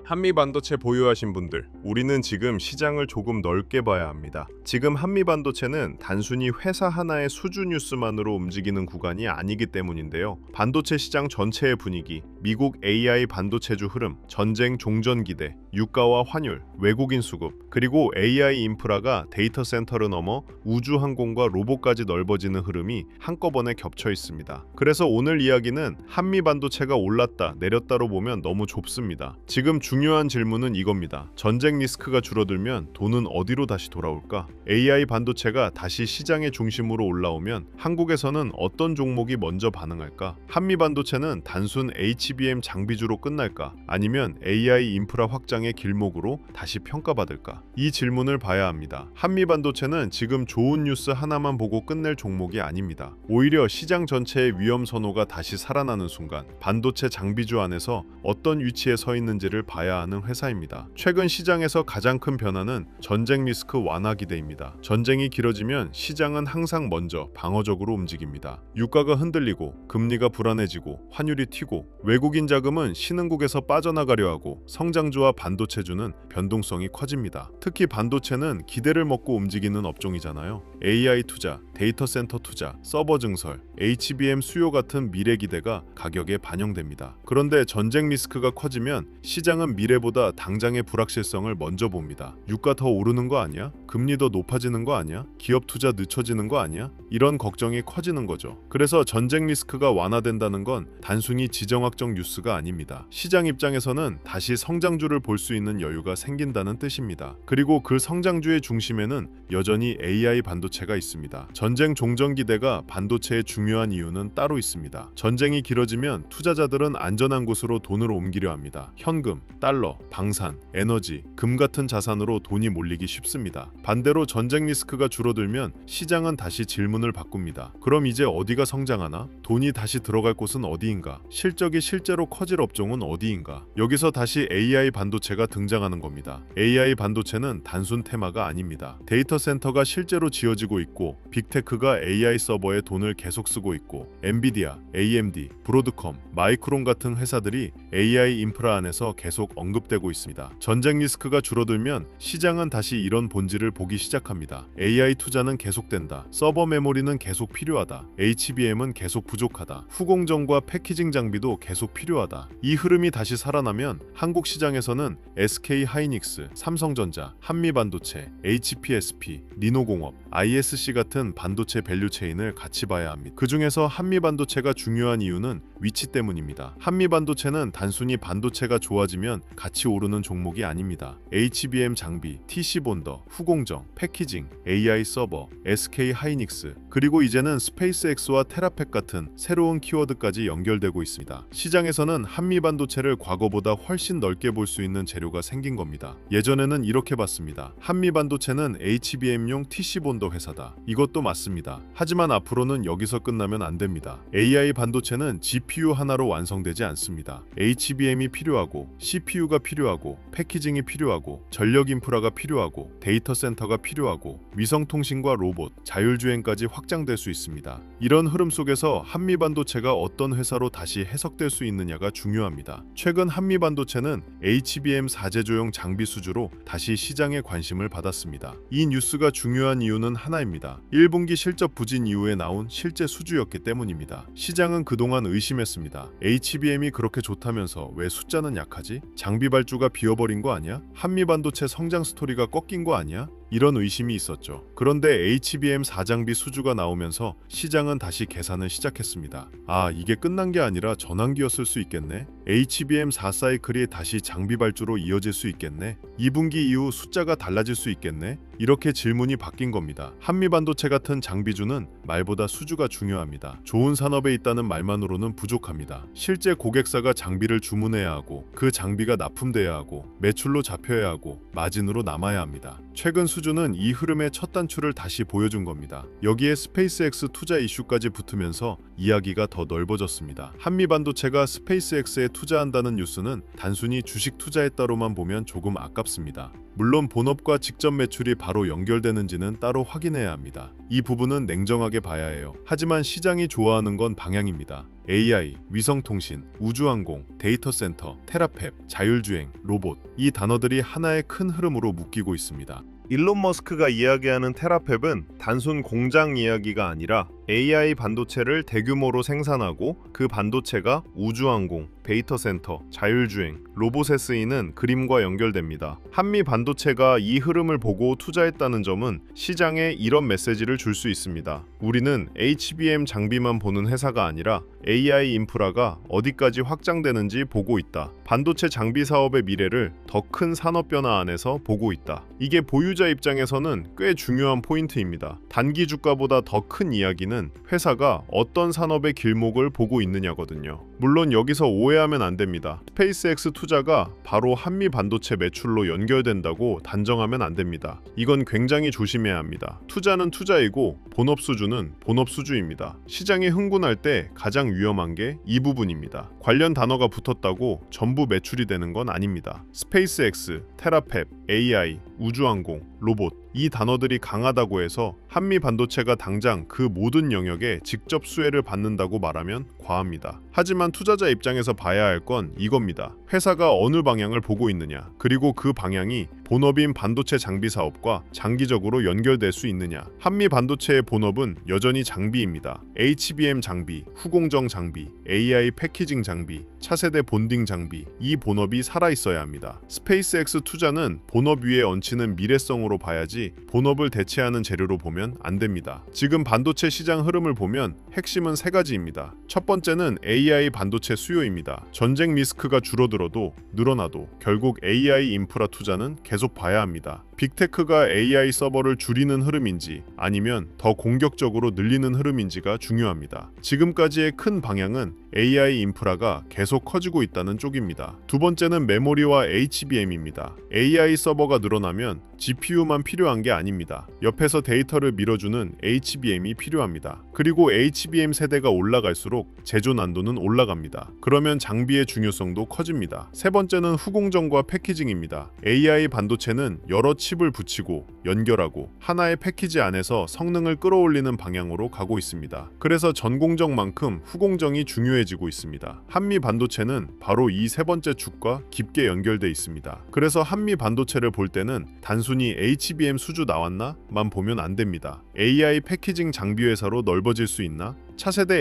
한미 반도체 보유하신 분들, 우리는 지금 시장을 조금 넓게 봐야 합니다. 지금 한미 반도체는 단순히 회사 하나의 수주 뉴스만으로 움직이는 구간이 아니기 때문인데요. 반도체 시장 전체의 분위기, 미국 AI 반도체주 흐름, 전쟁 종전 기대, 유가와 환율, 외국인 수급, 그리고 AI 인프라가 데이터 센터를 넘어 우주 항공과 로봇까지 넓어지는 흐름이 한꺼번에 겹쳐 있습니다. 그래서 오늘 이야기는 한미 반도체가 올랐다, 내렸다로 보면 너무 좁습니다. 지금 중요한 질문은 이겁니다. 전쟁 리스크가 줄어들면 돈은 어디로 다시 돌아올까? AI 반도체가 다시 시장의 중심으로 올라오면 한국에서는 어떤 종목이 먼저 반응할까? 한미 반도체는 단순 HBM 장비주로 끝날까? 아니면 AI 인프라 확장의 길목으로 다시 평가받을까? 이 질문을 봐야 합니다. 한미 반도체는 지금 좋은 뉴스 하나만 보고 끝낼 종목이 아닙니다. 오히려 시장 전체의 위험 선호가 다시 살아나는 순간 반도체 장비주 안에서 어떤 위치에 서 있는지를 봐야 하는 회사입니다. 최근 시장에서 가장 큰 변화는 전쟁 리스크 완화 기대입니다. 전쟁이 길어지면 시장은 항상 먼저 방어적으로 움직입니다. 유가가 흔들리고 금리가 불안해지고 환율이 튀고 외국인 자금은 신흥국에서 빠져나가려 하고 성장주와 반도체주는 변동성이 커집니다. 특히 반도체는 기대를 먹고 움직이는 업종이잖아요. AI 투자, 데이터 센터 투자, 서버 증설, HBM 수요 같은 미래 기대가 가격에 반영됩니다. 그런데 전쟁 리스크가 커지면 시장은 미래보다 당장의 불확실성을 먼저 봅니다. 유가 더 오르는 거 아니야? 금리 더 높아지는 거 아니야? 기업 투자 늦춰지는 거 아니야? 이런 걱정이 커지는 거죠. 그래서 전쟁 리스크가 완화된다는 건 단순히 지정학적 뉴스가 아닙니다. 시장 입장에서는 다시 성장주를 볼 수 있는 여유가 생긴다는 뜻입니다. 그리고 그 성장주의 중심에는 여전히 AI 반도체가 있습니다. 전쟁 종전 기대가 반도체의 중요한 이유는 따로 있습니다. 전쟁이 길어지면 투자자들은 안전한 곳으로 돈을 옮기려 합니다. 현금, 달러, 방산, 에너지, 금 같은 자산으로 돈이 몰리기 쉽습니다. 반대로 전쟁 리스크가 줄어들면 시장은 다시 질문을 바꿉니다. 그럼 이제 어디가 성장하나? 돈이 다시 들어갈 곳은 어디인가? 실적이 실제로 커질 업종은 어디인가? 여기서 다시 AI 반도체가 등장하는 겁니다. AI 반도체는 단순 테마가 아닙니다. 데이터 센터가 실제로 지어지고 있고 빅테크가 AI 서버에 돈을 계속 쓰고 있고 엔비디아, AMD, 브로드컴, 마이크론 같은 회사들이 AI 인프라 안에서 계속 언급되고 있습니다. 전쟁 리스크가 줄어들면 시장은 다시 이런 본질을 보기 시작합니다. AI 투자는 계속된다. 서버 메모리는 계속 필요하다. HBM은 계속 부족하다. 후공정과 패키징 장비도 계속 필요하다. 이 흐름이 다시 살아나면 한국 시장에서는 SK 하이닉스, 삼성전자, 한미반도체, HPSP, 리노공업, ISC 같은 반도체 밸류체인을 같이 봐야 합니다. 그 중에서 한미반도체가 중요한 이유는 위치 때문입니다. 한미반도체는 단순히 반도체가 좋아지면 같이 오르는 종목이 아닙니다. HBM 장비, TC 본더, 후공정, 패키징, AI 서버, SK 하이닉스, 그리고 이제는 스페이스X와 테라팩 같은 새로운 키워드까지 연결되고 있습니다. 시장에서는 한미반도체를 과거보다 훨씬 넓게 볼 수 있는 재료가 생긴 겁니다. 예전에는 이렇게 봤습니다. 한미반도체는 HBM용 TC 본더 회사다. 이것도 맞습니다. 하지만 앞으로는 여기서 끝나면 안 됩니다. AI 반도체는 GPU 하나로 완성되지 않습니다. HBM이 필요하고 CPU가 필요하고 패키징이 필요하고 전력 인프라가 필요하고 데이터 센터가 필요하고 위성통신과 로봇, 자율주행까지 확장될 수 있습니다. 이런 흐름 속에서 한미반도체가 어떤 회사로 다시 해석될 수 있느냐가 중요합니다. 최근 한미반도체는 HBM 4제조용 장비 수주로 다시 시장의 관심을 받았습니다. 이 뉴스가 중요한 이유는 하나입니다. 1분기 실적 부진 이후에 나온 실제 수주였기 때문입니다. 시장은 그동안 의심했습니다. HBM이 그렇게 좋다면서 왜 숫자는 약하지? 장비 발주가 비어버린 거 아니야? 한미반도체 성장 스토리가 꺾인 거 아니야? 이런 의심이 있었죠. 그런데 HBM 4장비 수주가 나오면서 시장은 다시 계산을 시작했습니다. 아, 이게 끝난 게 아니라 전환기였을 수 있겠네. HBM 4 사이클이 다시 장비 발주로 이어질 수 있겠네. 2분기 이후 숫자가 달라질 수 있겠네. 이렇게 질문이 바뀐 겁니다. 한미반도체 같은 장비주는 말보다 수주가 중요합니다. 좋은 산업에 있다는 말만으로는 부족합니다. 실제 고객사가 장비를 주문해야 하고 그 장비가 납품돼야 하고 매출로 잡혀야 하고 마진으로 남아야 합니다. 최근 수주는 이 흐름의 첫 단추를 다시 보여준 겁니다. 여기에 스페이스X 투자 이슈까지 붙으면서 이야기가 더 넓어졌습니다. 한미반도체가 스페이스X에 투자한다는 뉴스는 단순히 주식 투자했다로만 보면 조금 아깝습니다. 물론 본업과 직접 매출이 바로 연결되는지는 따로 확인해야 합니다. 이 부분은 냉정하게 봐야 해요. 하지만 시장이 좋아하는 건 방향입니다. AI, 위성통신, 우주항공, 데이터센터, 테라팹, 자율주행, 로봇, 이 단어들이 하나의 큰 흐름으로 묶이고 있습니다. 일론 머스크가 이야기하는 테라팹은 단순 공장 이야기가 아니라 AI 반도체를 대규모로 생산하고 그 반도체가 우주항공, 데이터센터, 자율주행, 로봇에 쓰이는 그림과 연결됩니다. 한미 반도체가 이 흐름을 보고 투자했다는 점은 시장에 이런 메시지를 줄 수 있습니다. 우리는 HBM 장비만 보는 회사가 아니라 AI 인프라가 어디까지 확장되는지 보고 있다. 반도체 장비 사업의 미래를 더 큰 산업 변화 안에서 보고 있다. 이게 보유자 입장에서는 꽤 중요한 포인트입니다. 단기 주가보다 더 큰 이야기는 회사가 어떤 산업의 길목을 보고 있느냐거든요. 물론 여기서 오해하면 안 됩니다. 스페이스X 투자가 바로 한미 반도체 매출로 연결된다고 단정하면 안 됩니다. 이건 굉장히 조심해야 합니다. 투자는 투자이고 본업 수주는 본업 수주입니다. 시장이 흥분할 때 가장 위험한 게 이 부분입니다. 관련 단어가 붙었다고 전부 매출이 되는 건 아닙니다. 스페이스X, 테라팹, AI, 우주항공, 로봇, 이 단어들이 강하다고 해서 한미 반도체가 당장 그 모든 영역에 직접 수혜를 받는다고 말하면 과합니다. 하지만 투자자 입장에서 봐야 할 건 이겁니다. 회사가 어느 방향을 보고 있느냐, 그리고 그 방향이 본업인 반도체 장비 사업과 장기적으로 연결될 수 있느냐. 한미 반도체의 본업은 여전히 장비입니다. HBM 장비, 후공정 장비, AI 패키징 장비, 차세대 본딩 장비, 이 본업이 살아있어야 합니다. 스페이스X 투자는 본업 위에 얹히는 미래성으로 봐야지 본업을 대체하는 재료로 보면 안 됩니다. 지금 반도체 시장 흐름을 보면 핵심은 세 가지입니다. 첫 번째는 AI 반도체 수요입니다. 전쟁 리스크가 줄어들어도 늘어나도 결국 AI 인프라 투자는 계속 봐야 합니다. 빅테크가 AI 서버를 줄이는 흐름인지 아니면 더 공격적으로 늘리는 흐름인지가 중요합니다. 지금까지의 큰 방향은 AI 인프라가 계속 커지고 있다는 쪽입니다. 두 번째는 메모리와 HBM입니다. AI 서버가 늘어나면 GPU만 필요한 게 아닙니다. 옆에서 데이터를 밀어주는 HBM이 필요합니다. 그리고 HBM 세대가 올라갈수록 제조 난도는 올라갑니다. 그러면 장비의 중요성도 커집니다. 세 번째는 후공정과 패키징입니다. AI 반도체는 여러 칩을 붙이고 연결하고 하나의 패키지 안에서 성능을 끌어올리는 방향으로 가고 있습니다. 그래서 전공정만큼 후공정이 중요해지고 있습니다. 한미 반도체는 바로 이 세 번째 축과 깊게 연결돼 있습니다. 그래서 한미 반도체를 볼 때는 단순히 HBM 수주 나왔나?만 보면 안 됩니다. AI 패키징 장비 회사로 넓어질 수 있나? 차세대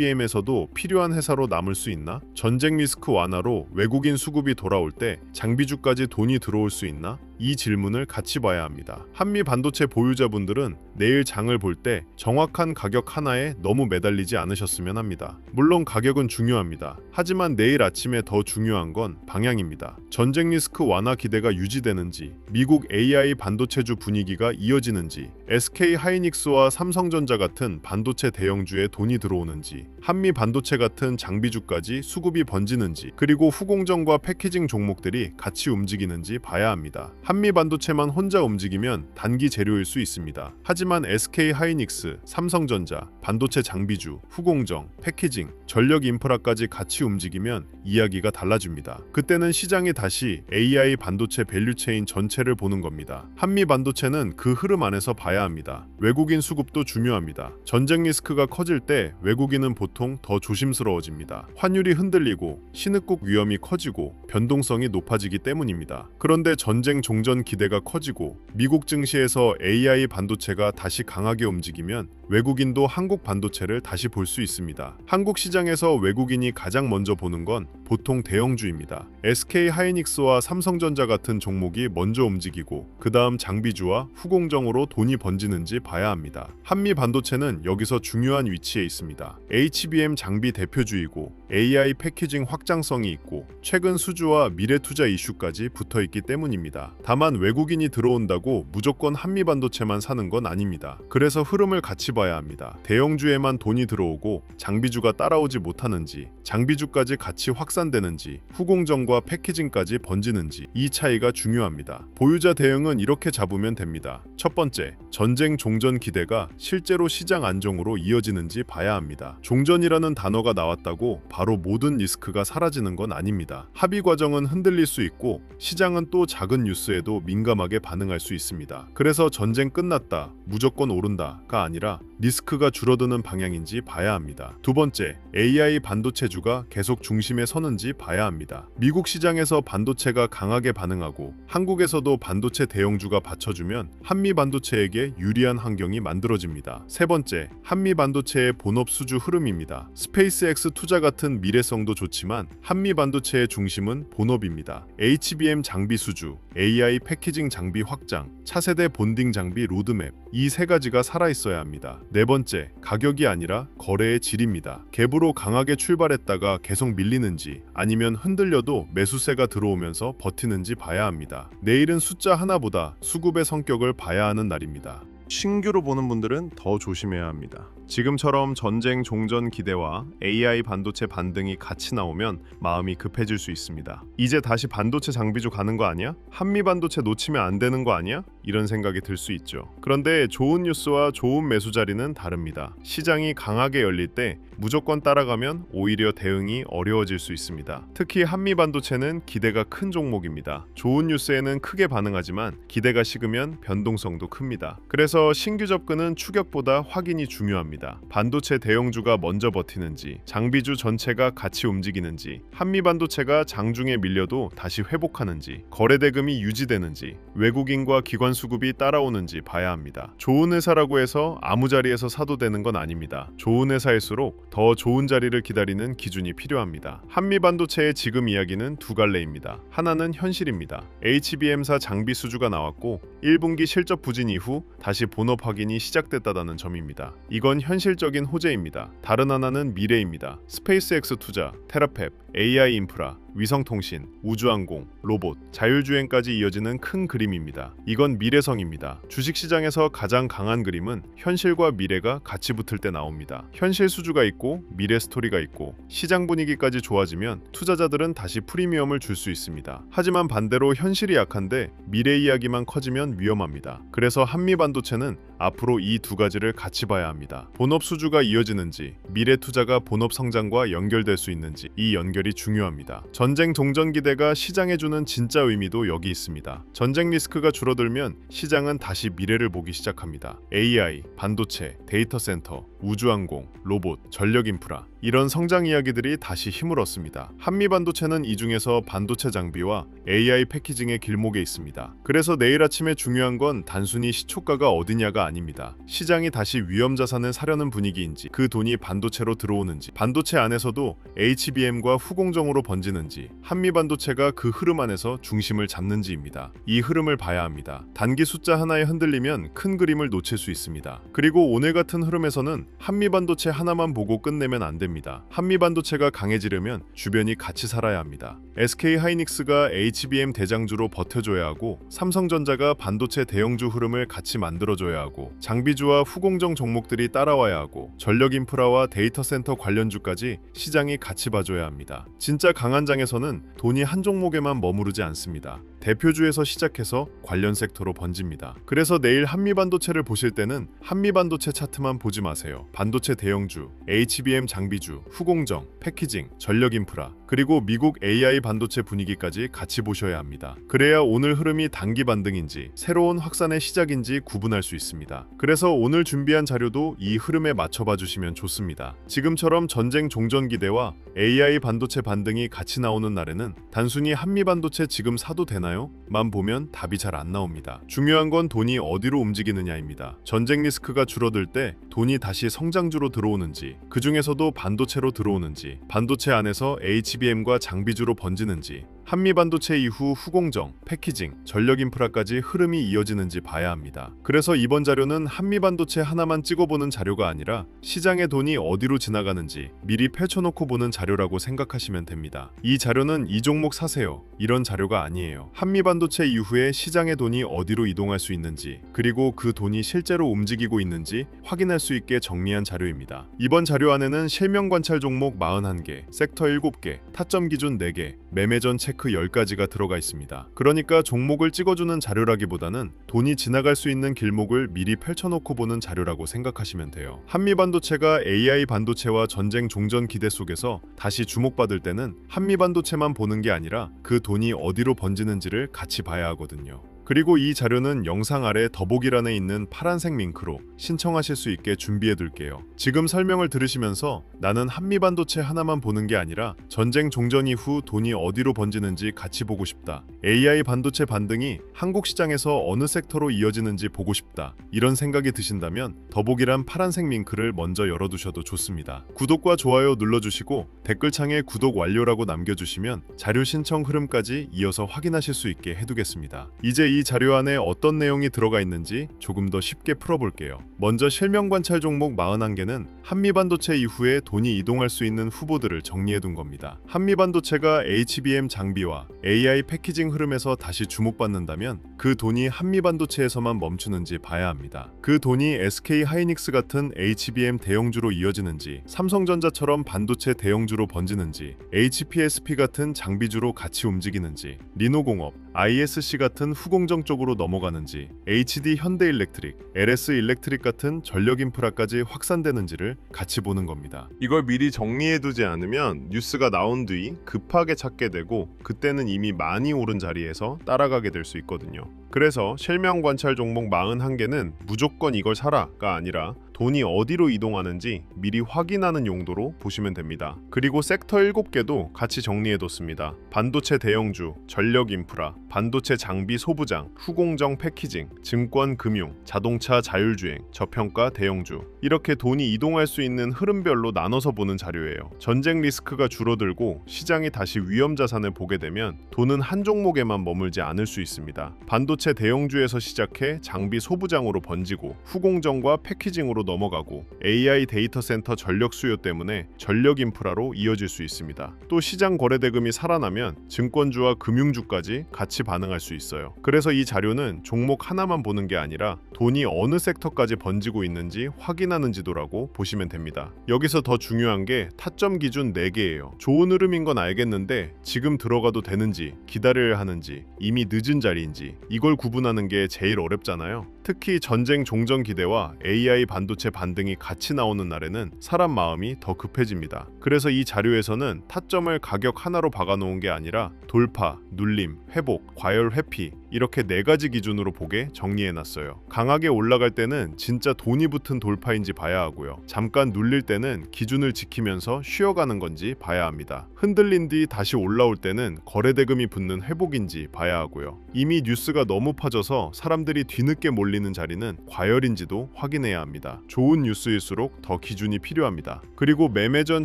HBM에서도 필요한 회사로 남을 수 있나? 전쟁 리스크 완화로 외국인 수급이 돌아올 때 장비주까지 돈이 들어올 수 있나? 이 질문을 같이 봐야 합니다. 한미 반도체 보유자분들은 내일 장을 볼 때 정확한 가격 하나에 너무 매달리지 않으셨으면 합니다. 물론 가격은 중요합니다. 하지만 내일 아침에 더 중요한 건 방향입니다. 전쟁 리스크 완화 기대가 유지되는지, 미국 AI 반도체주 분위기가 이어지는지, SK 하이닉스와 삼성전자 같은 반도체 대형주에 돈이 들어오는지, 한미 반도체 같은 장비주까지 수급이 번지는지, 그리고 후공정과 패키징 종목들이 같이 움직이는지 봐야 합니다. 한미 반도체만 혼자 움직이면 단기 재료일 수 있습니다. 하지만 SK 하이닉스, 삼성전자, 반도체 장비주, 후공정, 패키징, 전력 인프라까지 같이 움직이면 이야기가 달라집니다. 그때는 시장이 다시 AI 반도체 밸류체인 전체를 보는 겁니다. 한미 반도체는 그 흐름 안에서 봐야 합니다. 외국인 수급도 중요합니다. 전쟁 리스크가 커질 때 외국인은 보통 더 조심스러워집니다. 환율이 흔들리고 신흥국 위험이 커지고 변동성이 높아지기 때문입니다. 그런데 전쟁 종전 기대가 커지고 미국 증시에서 AI 반도체가 다시 강하게 움직이면 외국인도 한국 반도체를 다시 볼 수 있습니다. 한국 시장에서 외국인이 가장 먼저 보는 건 보통 대형주입니다. SK 하이닉스와 삼성전자 같은 종목이 먼저 움직이고 그 다음 장비주와 후공정으로 돈이 번지는지 봐야 합니다. 한미 반도체는 여기서 중요한 위치에 있습니다. HBM 장비 대표주이고 AI 패키징 확장성이 있고 최근 수주와 미래 투자 이슈까지 붙어 있기 때문입니다. 다만 외국인이 들어온다고 무조건 한미 반도체만 사는 건 아닙니다. 그래서 흐름을 같이 봐야 합니다. 대형주에만 돈이 들어오고 장비주가 따라오지 못하는지, 장비주까지 같이 확산되는지, 후공정과 패키징까지 번지는지, 이 차이가 중요합니다. 보유자 대응은 이렇게 잡으면 됩니다. 첫 번째, 전쟁 종전 기대가 실제로 시장 안정으로 이어지는지 봐야 합니다. 종전이라는 단어가 나왔다고 바로 모든 리스크가 사라지는 건 아닙니다. 합의 과정은 흔들릴 수 있고 시장은 또 작은 뉴스에도 민감하게 반응할 수 있습니다. 그래서 전쟁 끝났다, 무조건 오른다가 아니라 리스크가 줄어드는 방향인지 봐야 합니다. 두 번째, AI 반도체주가 계속 중심에 서는지 봐야 합니다. 미국 시장에서 반도체가 강하게 반응하고 한국에서도 반도체 대형주가 받쳐주면 한미 반도체에게 유리한 환경이 만들어집니다. 세 번째, 한미 반도체의 본업 수주 흐름입니다. 스페이스X 투자 같은 미래성도 좋지만 한미 반도체의 중심은 본업입니다. HBM 장비 수주, AI 패키징 장비 확장, 차세대 본딩 장비 로드맵, 이 세 가지가 살아있어야 합니다. 네 번째, 가격이 아니라 거래의 질입니다. 갭으로 강하게 출발했다가 계속 밀리는지 아니면 흔들려도 매수세가 들어오면서 버티는지 봐야 합니다. 내일은 숫자 하나보다 수급의 성격을 봐야 하는 날입니다. 신규로 보는 분들은 더 조심해야 합니다. 지금처럼 전쟁 종전 기대와 AI 반도체 반등이 같이 나오면 마음이 급해질 수 있습니다. 이제 다시 반도체 장비주 가는 거 아니야? 한미 반도체 놓치면 안 되는 거 아니야? 이런 생각이 들 수 있죠. 그런데 좋은 뉴스와 좋은 매수 자리는 다릅니다. 시장이 강하게 열릴 때 무조건 따라가면 오히려 대응이 어려워질 수 있습니다. 특히 한미 반도체는 기대가 큰 종목입니다. 좋은 뉴스에는 크게 반응하지만 기대가 식으면 변동성도 큽니다. 그래서 신규 접근은 추격보다 확인이 중요합니다. 반도체 대형주가 먼저 버티는지, 장비주 전체가 같이 움직이는지, 한미 반도체가 장중에 밀려도 다시 회복하는지, 거래 대금이 유지되는지, 외국인과 기관 수급이 따라오는지 봐야 합니다. 좋은 회사라고 해서 아무 자리에서 사도 되는 건 아닙니다. 좋은 회사일수록 더 좋은 자리를 기다리는 기준이 필요합니다. 한미 반도체의 지금 이야기는 두 갈래입니다. 하나는 현실입니다. HBM사 장비 수주가 나왔고 1분기 실적 부진 이후 다시 본업 확인이 시작됐다는 점입니다. 이건 현실적인 호재입니다. 다른 하나는 미래입니다. 스페이스X 투자, 테라펩, AI 인프라, 위성통신, 우주항공, 로봇, 자율주행까지 이어지는 큰 그림입니다. 이건 미래성입니다. 주식시장에서 가장 강한 그림은 현실과 미래가 같이 붙을 때 나옵니다. 현실 수주가 있고 미래 스토리가 있고 시장 분위기까지 좋아지면 투자자들은 다시 프리미엄을 줄 수 있습니다. 하지만 반대로 현실이 약한데 미래 이야기만 커지면 위험합니다. 그래서 한미 반도체는 앞으로 이 두 가지를 같이 봐야 합니다. 본업 수주가 이어지는지, 미래 투자가 본업 성장과 연결될 수 있는지, 이 연결이 중요합니다. 전쟁 동전 기대가 시장에 주는 진짜 의미도 여기 있습니다. 전쟁 리스크가 줄어들면 시장은 다시 미래를 보기 시작합니다. AI, 반도체, 데이터 센터, 우주항공, 로봇, 전력 인프라, 이런 성장 이야기들이 다시 힘을 얻습니다. 한미 반도체는 이 중에서 반도체 장비와 AI 패키징의 길목에 있습니다. 그래서 내일 아침에 중요한 건 단순히 시초가가 어디냐가 아닙니다. 시장이 다시 위험 자산을 사려는 분위기인지, 그 돈이 반도체로 들어오는지, 반도체 안에서도 HBM과 후공정으로 번지는지, 한미 반도체가 그 흐름 안에서 중심을 잡는지입니다. 이 흐름을 봐야 합니다. 단기 숫자 하나에 흔들리면 큰 그림을 놓칠 수 있습니다. 그리고 오늘 같은 흐름에서는 한미 반도체 하나만 보고 끝내면 안 됩니다. 한미 반도체가 강해지려면 주변이 같이 살아야 합니다. SK 하이닉스가 HBM 대장주로 버텨줘야 하고, 삼성전자가 반도체 대형주 흐름을 같이 만들어줘야 하고, 장비주와 후공정 종목들이 따라와야 하고, 전력 인프라와 데이터 센터 관련주까지 시장이 같이 봐줘야 합니다. 진짜 강한 장에서는 돈이 한 종목에만 머무르지 않습니다. 대표주에서 시작해서 관련 섹터로 번집니다. 그래서 내일 한미 반도체를 보실 때는 한미 반도체 차트만 보지 마세요. 반도체 대형주, HBM 장비주, 후공정, 패키징, 전력 인프라, 그리고 미국 AI 반도체 분위기까지 같이 보셔야 합니다. 그래야 오늘 흐름이 단기 반등인지 새로운 확산의 시작인지 구분할 수 있습니다. 그래서 오늘 준비한 자료도 이 흐름에 맞춰봐 주시면 좋습니다. 지금처럼 전쟁 종전 기대와 AI 반도체 반등이 같이 나오는 날에는 단순히 한미 반도체 지금 사도 되나요? 만 보면 답이 잘 안 나옵니다. 중요한 건 돈이 어디로 움직이느냐입니다. 전쟁 리스크가 줄어들 때 돈이 다시 성장주로 들어오는지, 그 중에서도 반도체로 들어오는지, 반도체 안에서 HBM과 장비주로 번지는지, 한미 반도체 이후 후공정, 패키징, 전력 인프라까지 흐름이 이어지는지 봐야 합니다. 그래서 이번 자료는 한미 반도체 하나만 찍어보는 자료가 아니라 시장의 돈이 어디로 지나가는지 미리 펼쳐놓고 보는 자료라고 생각하시면 됩니다. 이 자료는 이 종목 사세요, 이런 자료가 아니에요. 한미 반도체 이후에 시장의 돈이 어디로 이동할 수 있는지, 그리고 그 돈이 실제로 움직이고 있는지 확인할 수 있게 정리한 자료입니다. 이번 자료 안에는 실명 관찰 종목 41개, 섹터 7개, 타점 기준 4개, 매매 전 체크 체크 10가지가 들어가 있습니다. 그러니까 종목을 찍어주는 자료라기보다는 돈이 지나갈 수 있는 길목을 미리 펼쳐놓고 보는 자료라고 생각하시면 돼요. 한미반도체가 AI 반도체와 전쟁 종전 기대 속에서 다시 주목받을 때는 한미반도체만 보는 게 아니라 그 돈이 어디로 번지는지를 같이 봐야 하거든요. 그리고 이 자료는 영상 아래 더보기란에 있는 파란색 링크로 신청하실 수 있게 준비해 둘게요. 지금 설명을 들으시면서 나는 한미반도체 하나만 보는 게 아니라 전쟁 종전 이후 돈이 어디로 번지는지 같이 보고 싶다. AI 반도체 반등이 한국 시장에서 어느 섹터로 이어지는지 보고 싶다. 이런 생각이 드신다면 더보기란 파란색 링크를 먼저 열어두셔도 좋습니다. 구독과 좋아요 눌러주시고 댓글창에 구독 완료라고 남겨주시면 자료 신청 흐름까지 이어서 확인하실 수 있게 해두겠습니다. 이제 이 자료 안에 어떤 내용이 들어가 있는지 조금 더 쉽게 풀어볼게요. 먼저 실명 관찰 종목 41개는 한미반도체 이후에 돈이 이동할 수 있는 후보들을 정리해둔 겁니다. 한미반도체가 HBM 장비와 AI 패키징 흐름에서 다시 주목받는다면 그 돈이 한미반도체에서만 멈추는지 봐야 합니다. 그 돈이 SK 하이닉스 같은 HBM 대형주로 이어지는지, 삼성전자처럼 반도체 대형주로 번지는지, HPSP 같은 장비주로 같이 움직이는지, 리노공업, ISC 같은 후공정 쪽으로 넘어가는지, HD 현대일렉트릭, LS 일렉트릭 같은 전력 인프라까지 확산되는지를 같이 보는 겁니다. 이걸 미리 정리해두지 않으면 뉴스가 나온 뒤 급하게 찾게 되고 그때는 이미 많이 오른 자리에서 따라가게 될 수 있거든요. 그래서 실명 관찰 종목 41개는 무조건 이걸 사라가 아니라 돈이 어디로 이동하는지 미리 확인하는 용도로 보시면 됩니다. 그리고 섹터 7개도 같이 정리해뒀습니다. 반도체 대형주, 전력 인프라, 반도체 장비 소부장, 후공정 패키징, 증권 금융, 자동차 자율주행, 저평가 대형주, 이렇게 돈이 이동할 수 있는 흐름별로 나눠서 보는 자료예요. 전쟁 리스크가 줄어들고 시장이 다시 위험 자산을 보게 되면 돈은 한 종목에만 머물지 않을 수 있습니다. 반도체 대형주에서 시작해 장비 소부장으로 번지고 후공정과 패키징으로 넘어가고 AI 데이터 센터 전력 수요 때문에 전력 인프라로 이어질 수 있습니다. 또 시장 거래 대금이 살아나면 증권주와 금융주까지 같이 반응할 수 있어요. 그래서 이 자료는 종목 하나만 보는 게 아니라 돈이 어느 섹터까지 번지고 있는지 확인하는 지도라고 보시면 됩니다. 여기서 더 중요한 게 타점 기준 4개예요. 좋은 흐름인 건 알겠는데 지금 들어가도 되는지, 기다려야 하는지, 이미 늦은 자리인지, 이걸 구분하는 게 제일 어렵잖아요. 특히 전쟁 종전 기대와 AI 반도체 반등이 같이 나오는 날에는 사람 마음이 더 급해집니다. 그래서 이 자료에서는 타점을 가격 하나로 박아놓은 게 아니라 돌파, 눌림, 회복, 과열 회피, 이렇게 4가지 기준으로 보게 정리해놨어요. 강하게 올라갈 때는 진짜 돈이 붙은 돌파인지 봐야 하고요. 잠깐 눌릴 때는 기준을 지키면서 쉬어가는 건지 봐야 합니다. 흔들린 뒤 다시 올라올 때는 거래대금이 붙는 회복인지 봐야 하고요. 이미 뉴스가 너무 퍼져서 사람들이 뒤늦게 몰리는 자리는 과열인지도 확인해야 합니다. 좋은 뉴스일수록 더 기준이 필요합니다. 그리고 매매 전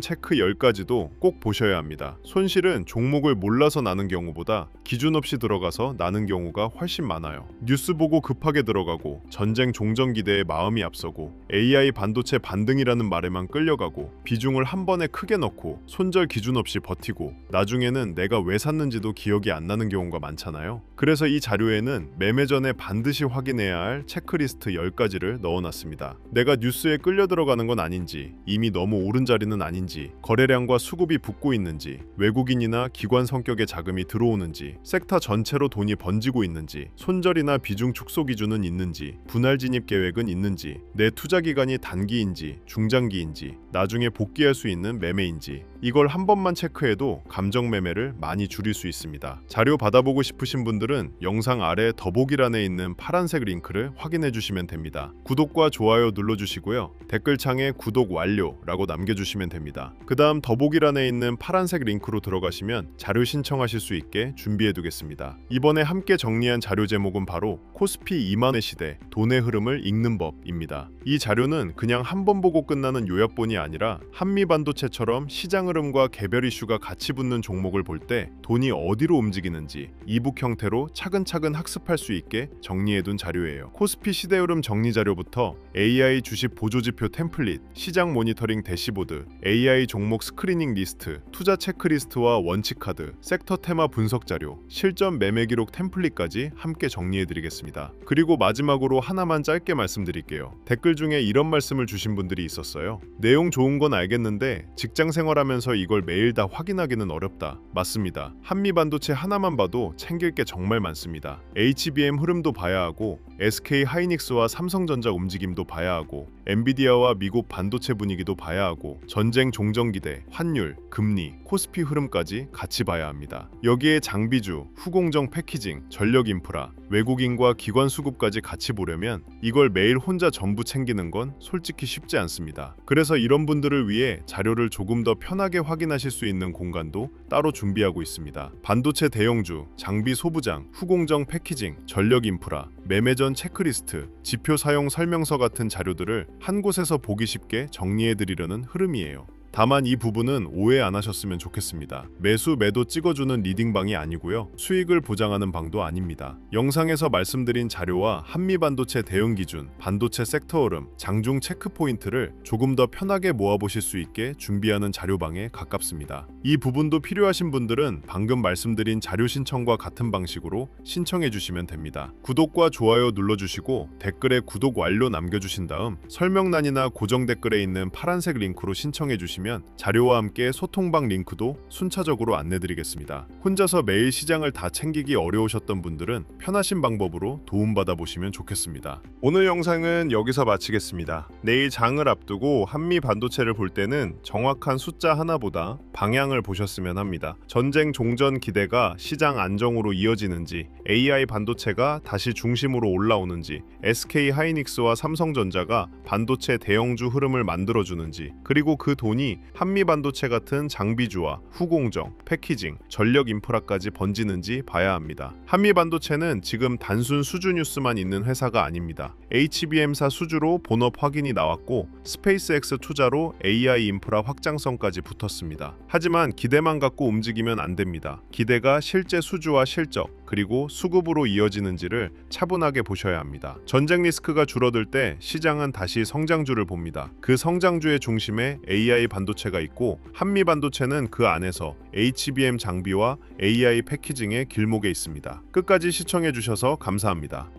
체크 10가지도 꼭 보셔야 합니다. 손실은 종목을 몰라서 나는 경우보다 기준 없이 들어가서 나는 경우가 훨씬 많아요. 뉴스 보고 급하게 들어가고 전쟁 종전 기대에 마음이 앞서고 AI 반도체 반등이라는 말에만 끌려가고 비중을 한 번에 크게 넣고 손절 기준 없이 버티고 나중에는 내가 왜 샀는지도 기억이 안 나는 경우가 많잖아요. 그래서 이 자료에는 매매 전에 반드시 확인해야 할 체크리스트 10가지를 넣어놨습니다. 내가 뉴스에 끌려 들어가는 건 아닌지, 이미 너무 오른 자리는 아닌지, 거래량과 수급이 붙고 있는지, 외국인이나 기관 성격의 자금이 들어오는지, 섹터 전체로 돈이 번지고 있는지, 손절이나 비중 축소 기준은 있는지, 분할 진입 계획은 있는지, 내 투자 기간이 단기인지 중장기인지, 나중에 복귀할 수 있는 매매인지, 이걸 한 번만 체크해도 감정 매매를 많이 줄일 수 있습니다. 자료 받아보고 싶으신 분들은 영상 아래 더보기란에 있는 파란색 링크를 확인해 주시면 됩니다. 구독과 좋아요 눌러주시고요. 댓글창에 구독 완료라고 남겨주시면 됩니다. 그 다음 더보기란에 있는 파란색 링크로 들어가시면 자료 신청하실 수 있게 준비해 두겠습니다. 이번에 함께 정리한 자료 제목은 바로 코스피 2만의 시대, 돈의 흐름을 읽는 법입니다. 이 자료는 그냥 한 번 보고 끝나는 요약본이 아니라 한미반도체처럼 시장 흐름과 개별 이슈가 같이 붙는 종목을 볼 때 돈이 어디로 움직이는지 이북 형태로 차근차근 학습할 수 있게 정리해둔 자료예요. 코스피 시대 흐름 정리 자료부터 AI 주식 보조지표 템플릿, 시장 모니터링 대시보드, AI 종목 스크리닝 리스트, 투자 체크리스트와 원칙 카드, 섹터 테마 분석 자료, 실전 매매 기록 템플릿까지 함께 정리해드리겠습니다. 그리고 마지막으로 하나만 짧게 말씀드릴게요. 댓글 중에 이런 말씀을 주신 분들이 있었어요. 내용 좋은 건 알겠는데 직장 생활하면서 이걸 매일 다 확인하기는 어렵다. 맞습니다. 한미반도체 하나만 봐도 챙길 게 정말 많습니다. HBM 흐름도 봐야 하고 SK 하이닉스와 삼성전자 움직임도 봐야 하고 엔비디아와 미국 반도체 분위기도 봐야 하고 전쟁 종전기대, 환율, 금리, 코스피 흐름까지 같이 봐야 합니다. 여기에 장비주, 후공정 패키징, 전력 인프라, 외국인과 기관 수급까지 같이 보려면 이걸 매일 혼자 전부 챙기는 건 솔직히 쉽지 않습니다. 그래서 이런 분들을 위해 자료를 조금 더 편하게 확인하실 수 있는 공간도 따로 준비하고 있습니다. 반도체 대형주, 장비 소부장, 후공정 패키징, 전력 인프라, 매매 전 체크리스트, 지표 사용 설명서 같은 자료들을 한 곳에서 보기 쉽게 정리해드리려는 흐름이에요. 다만 이 부분은 오해 안 하셨으면 좋겠습니다. 매수 매도 찍어주는 리딩방이 아니고요. 수익을 보장하는 방도 아닙니다. 영상에서 말씀드린 자료와 한미반도체 대응 기준, 반도체 섹터 흐름, 장중 체크 포인트를 조금 더 편하게 모아보실 수 있게 준비하는 자료방에 가깝습니다. 이 부분도 필요하신 분들은 방금 말씀드린 자료 신청과 같은 방식으로 신청해 주시면 됩니다. 구독과 좋아요 눌러주시고 댓글에 구독 완료 남겨주신 다음 설명란이나 고정 댓글에 있는 파란색 링크로 신청해 주시면 자료와 함께 소통방 링크도 순차적으로 안내드리겠습니다. 혼자서 매일 시장을 다 챙기기 어려우셨던 분들은 편하신 방법으로 도움받아 보시면 좋겠습니다. 오늘 영상은 여기서 마치겠습니다. 내일 장을 앞두고 한미 반도체를 볼 때는 정확한 숫자 하나보다 방향을 보셨으면 합니다. 전쟁 종전 기대가 시장 안정으로 이어지는지, AI 반도체가 다시 중심으로 올라오는지, SK 하이닉스와 삼성전자가 반도체 대형주 흐름을 만들어주는지, 그리고 그 돈이 한미 반도체 같은 장비주와 후공정, 패키징, 전력 인프라까지 번지는지 봐야 합니다. 한미 반도체는 지금 단순 수주 뉴스만 있는 회사가 아닙니다. HBM사 수주로 본업 확인이 나왔고 스페이스X 투자로 AI 인프라 확장성까지 붙었습니다. 하지만 기대만 갖고 움직이면 안 됩니다. 기대가 실제 수주와 실적, 그리고 수급으로 이어지는지를 차분하게 보셔야 합니다. 전쟁 리스크가 줄어들 때 시장은 다시 성장주를 봅니다. 그 성장주의 중심에 AI 반도체가 있고 한미 반도체는 그 안에서 HBM 장비와 AI 패키징의 길목에 있습니다. 끝까지 시청해 주셔서 감사합니다.